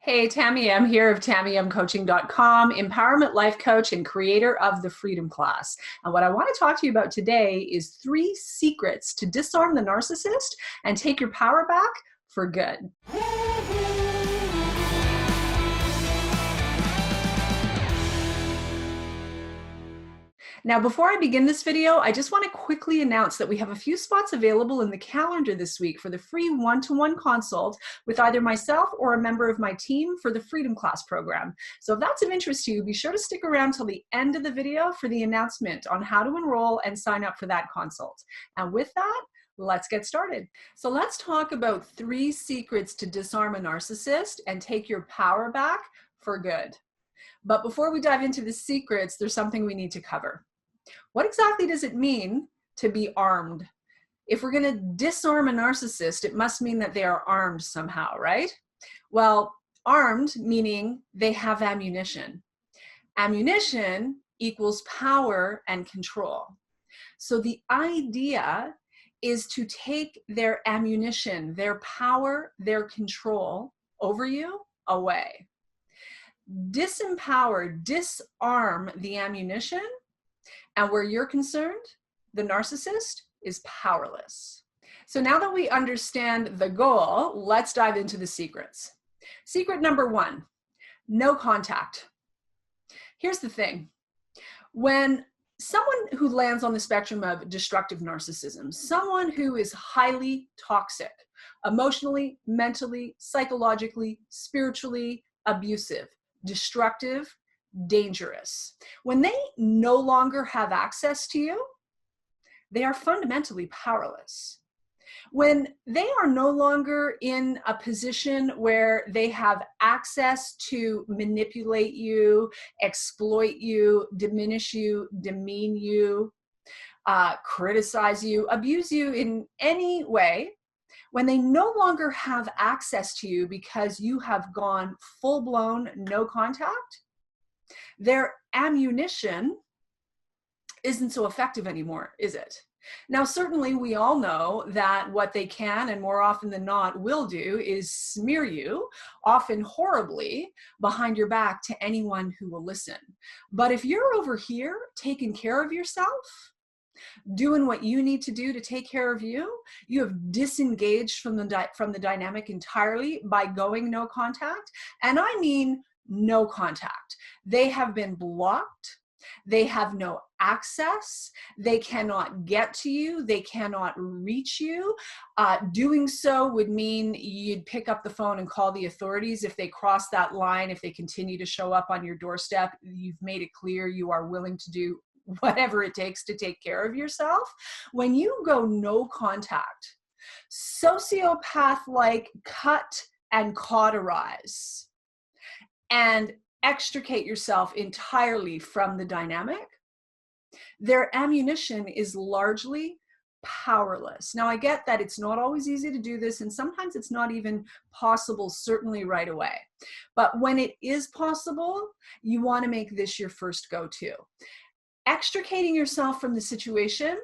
Hey, Tamie M here of TamieMCoaching.com, empowerment life coach and creator of the Freedom Class. And what I want to talk to you about today is 3 secrets to disarm the narcissist and take your power back for good. Now, before I begin this video, I just want to quickly announce that we have a few spots available in the calendar this week for the free one-to-one consult with either myself or a member of my team for the Freedom Class program. So if that's of interest to you, be sure to stick around till the end of the video for the announcement on how to enroll and sign up for that consult. And with that, let's get started. So let's talk about 3 secrets to disarm a narcissist and take your power back for good. But before we dive into the secrets, there's something we need to cover. What exactly does it mean to be armed? If we're going to disarm a narcissist, it must mean that they are armed somehow, right? Well, armed meaning they have ammunition. Ammunition equals power and control. So the idea is to take their ammunition, their power, their control over you away. Disempower, disarm the ammunition, and where you're concerned, the narcissist is powerless. So now that we understand the goal, let's dive into the secrets. Secret number 1, no contact. Here's the thing. When someone who lands on the spectrum of destructive narcissism, someone who is highly toxic, emotionally, mentally, psychologically, spiritually abusive, destructive, dangerous. When they no longer have access to you, they are fundamentally powerless. When they are no longer in a position where they have access to manipulate you, exploit you, diminish you, demean you, criticize you, abuse you in any way, when they no longer have access to you because you have gone full-blown no contact, their ammunition isn't so effective anymore, is it? Now, certainly we all know that what they can, and more often than not will do, is smear you, often horribly, behind your back to anyone who will listen. But if you're over here taking care of yourself, doing what you need to do to take care of you, you have disengaged from the dynamic entirely by going no contact. And I mean no contact. They have been blocked. They have no access. They cannot get to you. They cannot reach you. Doing so would mean you'd pick up the phone and call the authorities if they cross that line. If they continue to show up on your doorstep, you've made it clear you are willing to do whatever it takes to take care of yourself. When you go no contact, sociopath-like cut and cauterize and extricate yourself entirely from the dynamic, their ammunition is largely powerless. Now, I get that it's not always easy to do this, and sometimes it's not even possible, certainly right away. But when it is possible, you want to make this your first go-to. Extricating yourself from the situation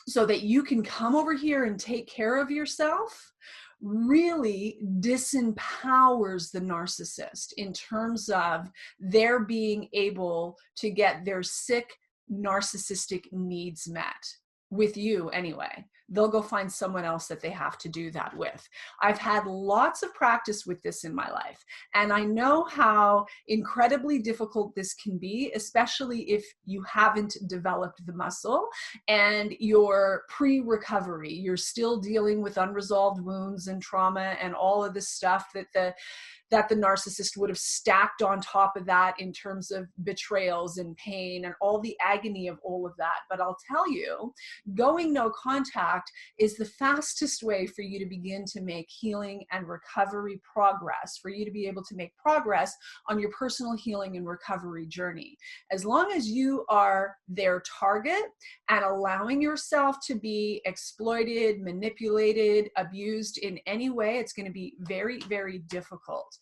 so that you can come over here and take care of yourself really disempowers the narcissist in terms of their being able to get their sick narcissistic needs met with you anyway. They'll go find someone else that they have to do that with. I've had lots of practice with this in my life, and I know how incredibly difficult this can be, especially if you haven't developed the muscle and you're pre-recovery. You're still dealing with unresolved wounds and trauma and all of this stuff that the narcissist would have stacked on top of that in terms of betrayals and pain and all the agony of all of that. But I'll tell you, going no contact is the fastest way for you to begin to make healing and recovery progress, for you to be able to make progress on your personal healing and recovery journey. As long as you are their target and allowing yourself to be exploited, manipulated, abused in any way, it's going to be very, very difficult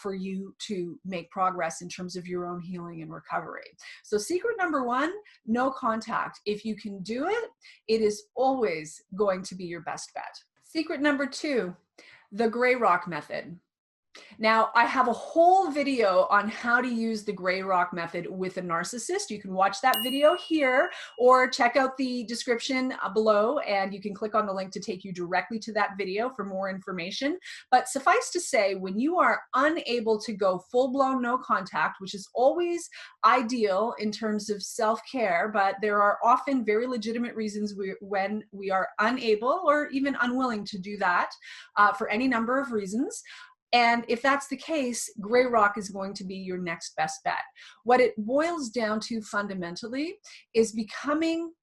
for you to make progress in terms of your own healing and recovery. So secret number 1, no contact. If you can do it, it is always going to be your best bet. Secret number 2, the gray rock method. Now, I have a whole video on how to use the gray rock method with a narcissist. You can watch that video here or check out the description below, and you can click on the link to take you directly to that video for more information. But suffice to say, when you are unable to go full-blown no contact, which is always ideal in terms of self-care, but there are often very legitimate reasons when we are unable or even unwilling to do that for any number of reasons. And if that's the case, gray rock is going to be your next best bet. What it boils down to fundamentally is becoming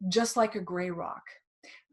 just like a gray rock.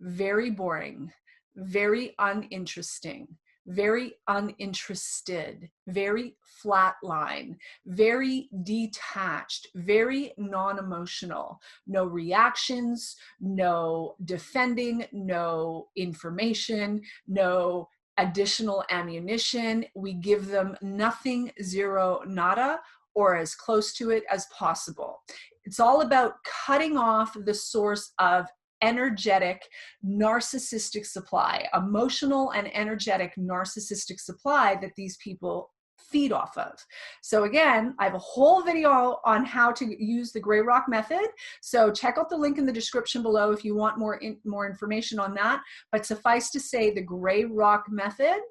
Very boring, very uninteresting, very uninterested, very flatline, very detached, very non-emotional. No reactions, no defending, no information, no additional ammunition. We give them nothing, zero, nada, or as close to it as possible. It's all about cutting off the source of energetic narcissistic supply, emotional and energetic narcissistic supply that these people feed off of. So again, I have a whole video on how to use the gray rock method. So check out the link in the description below if you want more information on that. But suffice to say, the gray rock method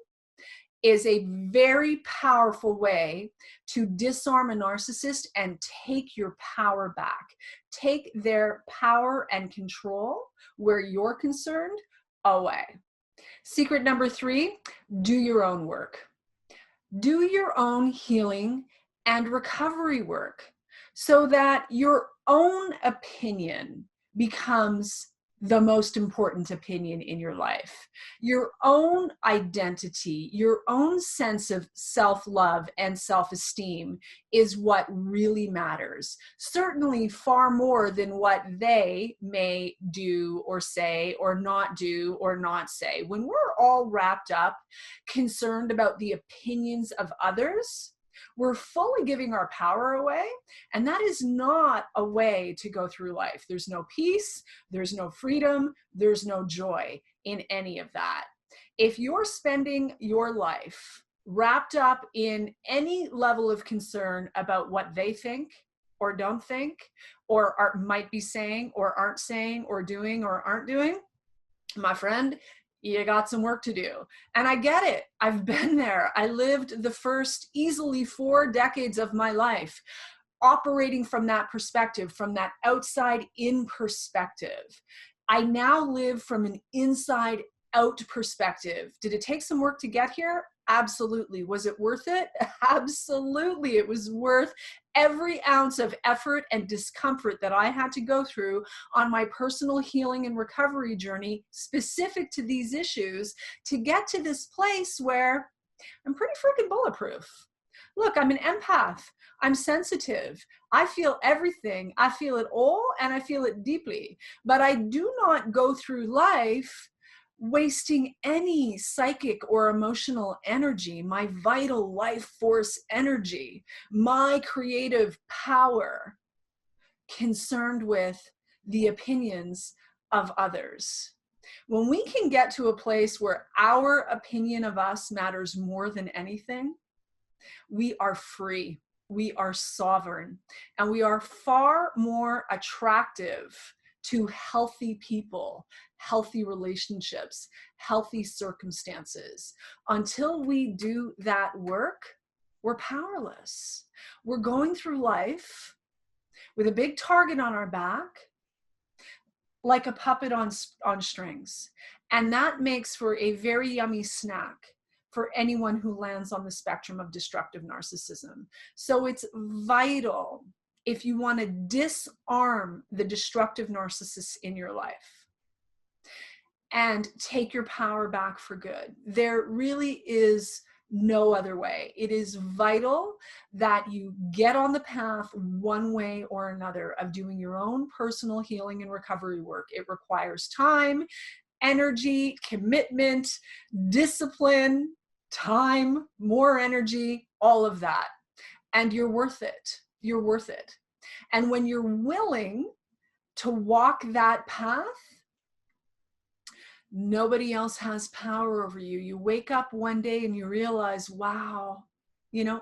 is a very powerful way to disarm a narcissist and take your power back. Take their power and control where you're concerned away. Secret number 3, do your own work. Do your own healing and recovery work so that your own opinion becomes the most important opinion in your life. Your own identity, your own sense of self-love and self-esteem is what really matters. Certainly far more than what they may do or say or not do or not say. When we're all wrapped up, concerned about the opinions of others, we're fully giving our power away, and that is not a way to go through life. There's no peace, there's no freedom, there's no joy in any of that. If you're spending your life wrapped up in any level of concern about what they think or don't think, or might be saying or aren't saying or doing or aren't doing, my friend, you got some work to do. And I get it. I've been there. I lived the first easily 4 decades of my life operating from that perspective, from that outside in perspective. I now live from an inside out perspective. Did it take some work to get here? Absolutely. Was it worth it? Absolutely. It was worth every ounce of effort and discomfort that I had to go through on my personal healing and recovery journey specific to these issues to get to this place where I'm pretty freaking bulletproof. Look, I'm an empath. I'm sensitive. I feel everything. I feel it all and I feel it deeply. But I do not go through life wasting any psychic or emotional energy, my vital life force energy, my creative power, concerned with the opinions of others. When we can get to a place where our opinion of us matters more than anything, we are free, we are sovereign, and we are far more attractive to healthy people, healthy relationships, healthy circumstances. Until we do that work, we're powerless. We're going through life with a big target on our back, like a puppet on strings. And that makes for a very yummy snack for anyone who lands on the spectrum of destructive narcissism. So it's vital, if you want to disarm the destructive narcissists in your life and take your power back for good, there really is no other way. It is vital that you get on the path one way or another of doing your own personal healing and recovery work. It requires time, energy, commitment, discipline, time, more energy, all of that. And you're worth it. You're worth it. And when you're willing to walk that path, Nobody else has power over you. You wake up one day and you realize, wow,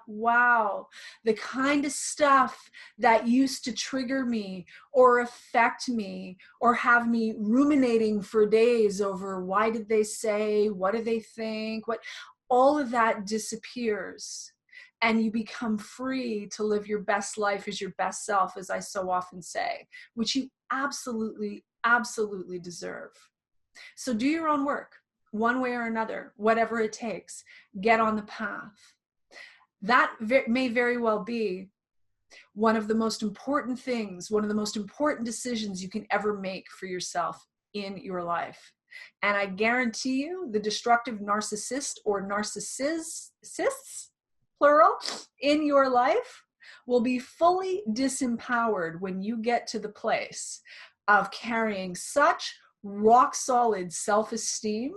wow, the kind of stuff that used to trigger me or affect me or have me ruminating for days over why did they say, what do they think, all of that disappears. And you become free to live your best life as your best self, as I so often say, which you absolutely, absolutely deserve. So do your own work, one way or another, whatever it takes. Get on the path. That may very well be one of the most important things, one of the most important decisions you can ever make for yourself in your life. And I guarantee you, the destructive narcissist or narcissists, plural, in your life will be fully disempowered when you get to the place of carrying such rock solid self-esteem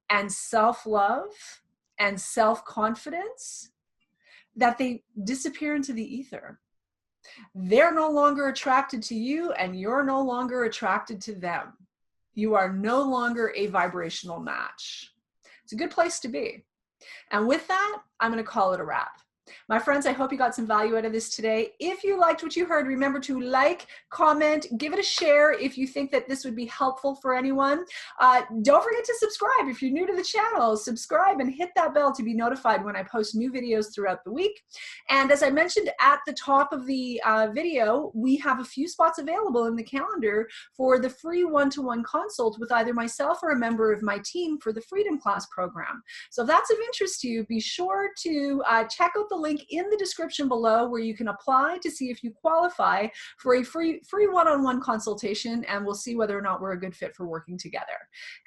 and self-love and self-confidence that they disappear into the ether. They're no longer attracted to you and you're no longer attracted to them. You are no longer a vibrational match. It's a good place to be. And with that, I'm going to call it a wrap. My friends, I hope you got some value out of this today. If you liked what you heard, remember to like, comment, give it a share if you think that this would be helpful for anyone. Don't forget to subscribe. If you're new to the channel, subscribe and hit that bell to be notified when I post new videos throughout the week. And as I mentioned at the top of the video, we have a few spots available in the calendar for the free one-to-one consult with either myself or a member of my team for the Freedom Class program. So if that's of interest to you, be sure to check out the link in the description below where you can apply to see if you qualify for a free one-on-one consultation, and we'll see whether or not we're a good fit for working together.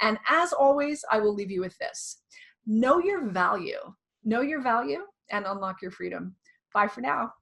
And as always, I will leave you with this. Know your value and unlock your freedom. Bye for now.